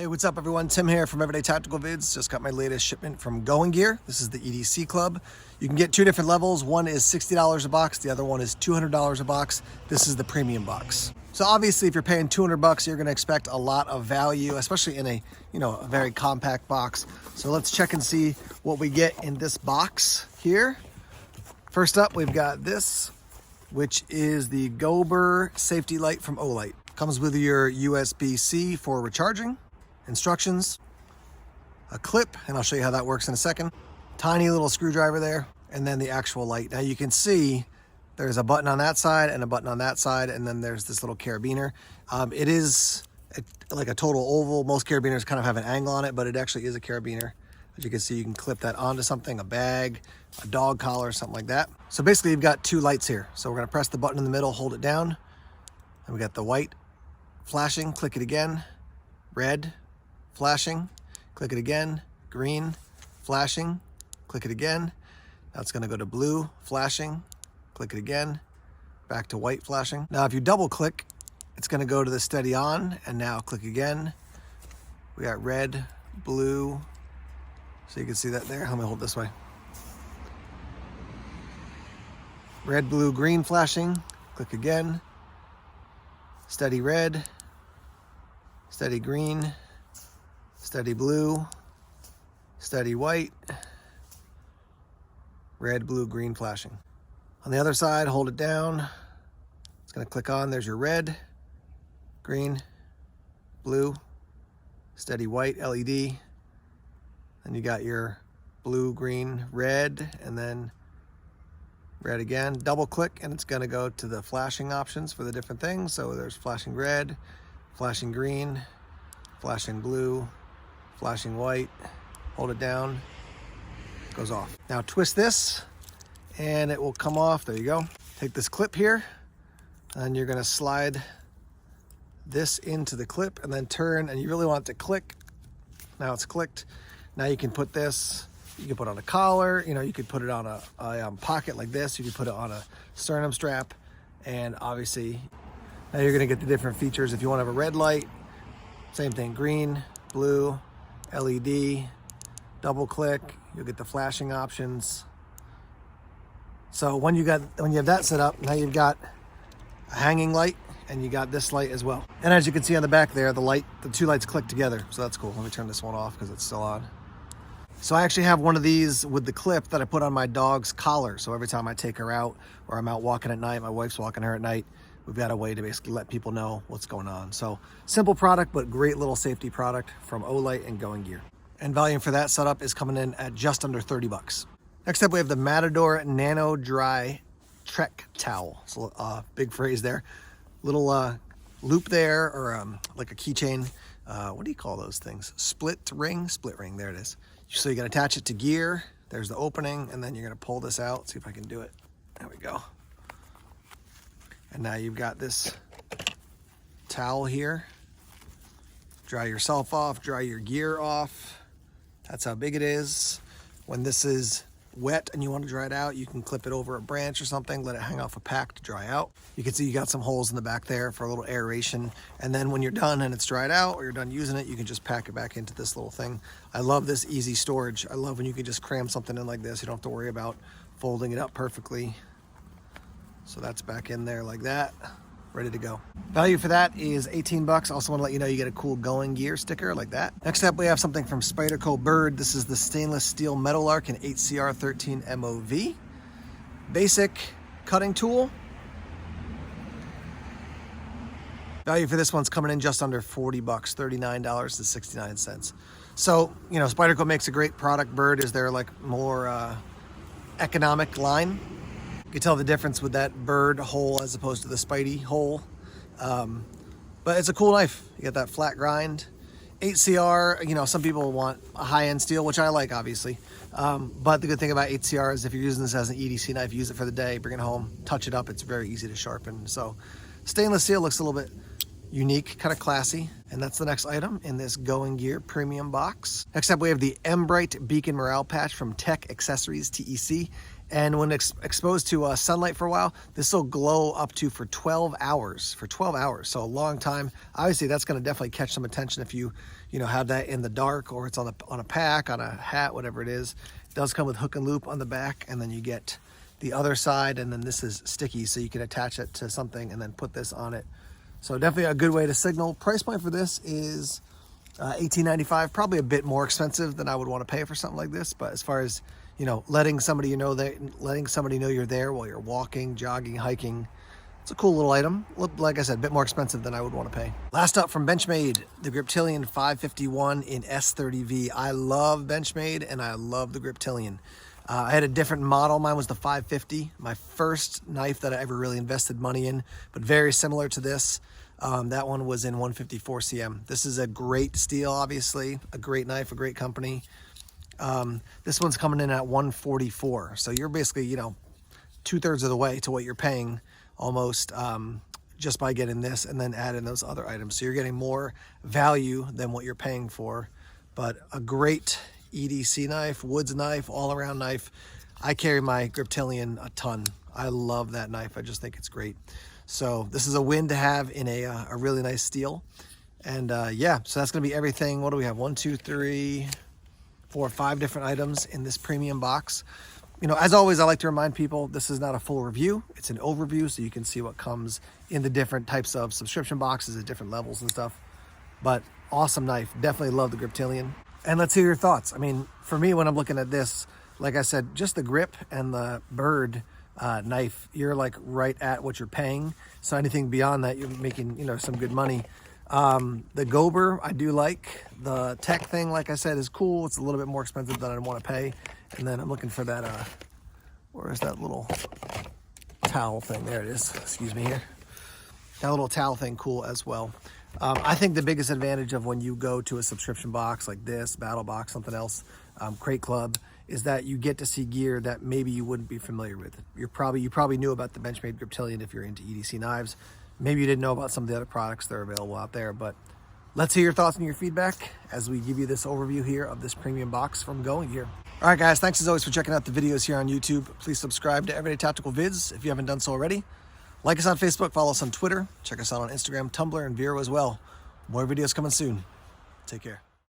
Hey, what's up everyone? Tim here from Everyday Tactical Vids. Just got my latest shipment from Going Gear. This is the EDC Club. You can get two different levels. One is $60 a box. The other one is $200 a box. This is the premium box. So obviously if you're paying 200 bucks, you're gonna expect a lot of value, especially in a very compact box. So let's check and see what we get in this box here. First up, we've got this, which is the Gober safety light from Olight. Comes with your USB-C for recharging, instructions, a clip, and I'll show you how that works in a second. Tiny little screwdriver there, and then the actual light. Now you can see there's a button on that side and a button on that side, and then there's this little carabiner. It is like a total oval. Most carabiners kind of have an angle on it, but it actually is a carabiner. As you can see, you can clip that onto something, a bag, a dog collar, something like that. So basically you've got two lights here. So we're gonna press the button in the middle, hold it down, and we got the white flashing, click it again, red, flashing, click it again, green, flashing, click it again. Now it's gonna go to blue, flashing, click it again, back to white flashing. Now if you double click, it's gonna go to the steady on, and now click again. We got red, blue, so you can see that there. Let me hold this way. Red, blue, green flashing, click again. Steady red, steady green, steady blue, steady white, red, blue, green flashing. On the other side, hold it down. It's gonna click on, there's your red, green, blue, steady white LED. Then you got your blue, green, red, and then red again. Double click and it's gonna go to the flashing options for the different things. So there's flashing red, flashing green, flashing blue, flashing white. Hold it down, it goes off. Now twist this and it will come off. There you go. Take this clip here and you're gonna slide this into the clip and then turn, and you really want it to click. Now it's clicked. Now you can put this, you can put on a collar, you could put it on a pocket like this. You could put it on a sternum strap, and obviously now you're gonna get the different features. If you want to have a red light, same thing, green, blue, LED, double click, you'll get the flashing options. So when you have that set up, now you've got a hanging light and you got this light as well. And as you can see on the back there, the two lights click together. So that's cool. Let me turn this one off because it's still on. So I actually have one of these with the clip that I put on my dog's collar. So every time I take her out or I'm out walking at night, my wife's walking her at night, we've got a way to basically let people know what's going on. So simple product, but great little safety product from Olight and Going Gear. And volume for that setup is coming in at just under 30 bucks. Next up, we have the Matador Nano Dry Trek Towel. So big phrase there. Little loop there, or like a keychain. What do you call those things? Split ring, there it is. So you can attach it to gear. There's the opening, and then you're gonna pull this out. See if I can do it. There we go. And now you've got this towel here. Dry yourself off, dry your gear off. That's how big it is. When this is wet and you want to dry it out, you can clip it over a branch or something, let it hang off a pack to dry out. You can see you got some holes in the back there for a little aeration. And then when you're done and it's dried out or you're done using it, you can just pack it back into this little thing. I love this easy storage. I love when you can just cram something in like this. You don't have to worry about folding it up perfectly. So that's back in there like that, ready to go. Value for that is 18 bucks. Also want to let you know you get a cool Going Gear sticker like that. Next up, we have something from Spyderco Byrd. This is the stainless steel Meadowlark in 8CR13 MOV. Basic cutting tool. Value for this one's coming in just under 40 bucks, $39.69. So, Spyderco makes a great product. Byrd is their more economic line. You can tell the difference with that Byrd hole as opposed to the Spidey hole. But it's a cool knife. You get that flat grind. 8CR, some people want a high-end steel, which I like, obviously. But the good thing about 8CR is if you're using this as an EDC knife, use it for the day, bring it home, touch it up. It's very easy to sharpen. So stainless steel looks a little bit unique, kind of classy. And that's the next item in this Going Gear premium box. Next up, we have the M-Bright Beacon Morale Patch from Tech Accessories, TEC, And when exposed to sunlight for a while, this will glow up to for 12 hours. So a long time. Obviously, that's going to definitely catch some attention if you have that in the dark, or it's on a pack, on a hat, whatever it is. It does come with hook and loop on the back, and then you get the other side, and then this is sticky, so you can attach it to something and then put this on it. So definitely a good way to signal. Price point for this is $18.95, probably a bit more expensive than I would want to pay for something like this. But as far as letting somebody know you're there while you're walking, jogging, hiking, it's a cool little item. Like I said, a bit more expensive than I would want to pay. Last up from Benchmade, the Griptilian 551 in S30V. I love Benchmade and I love the Griptilian. I had a different model. Mine was the 550, my first knife that I ever really invested money in, but very similar to this. That one was in 154 cm. This is a great steel, obviously, a great knife, a great company. This one's coming in at 144. So you're basically, 2/3 of the way to what you're paying almost, just by getting this and then add in those other items. So you're getting more value than what you're paying for, but a great EDC knife, woods knife, all around knife. I carry my Griptilian a ton. I love that knife. I just think it's great. So this is a win to have in a really nice steel. And yeah, so that's gonna be everything. What do we have? 1, 2, 3, 4, 5 different items in this premium box. As always, I like to remind people, this is not a full review. It's an overview, so you can see what comes in the different types of subscription boxes at different levels and stuff. But awesome knife. Definitely love the Griptilian. And let's hear your thoughts. I mean, for me, when I'm looking at this, like I said, just the grip and the Byrd knife, you're like right at what you're paying. So anything beyond that, you're making, some good money. The Gober, I do like. The tech thing, like I said, is cool. It's a little bit more expensive than I want to pay. And then I'm looking for that, where is that little towel thing? There it is. Excuse me here. That little towel thing, cool as well. I think the biggest advantage of when you go to a subscription box like this, Battle Box, something else, Crate Club, is that you get to see gear that maybe you wouldn't be familiar with. You probably knew about the Benchmade Griptilian if you're into EDC knives. Maybe you didn't know about some of the other products that are available out there, but let's hear your thoughts and your feedback as we give you this overview here of this premium box from Going Gear. All right, guys, thanks as always for checking out the videos here on YouTube. Please subscribe to Everyday Tactical Vids if you haven't done so already. Like us on Facebook, follow us on Twitter, check us out on Instagram, Tumblr, and Vero as well. More videos coming soon. Take care.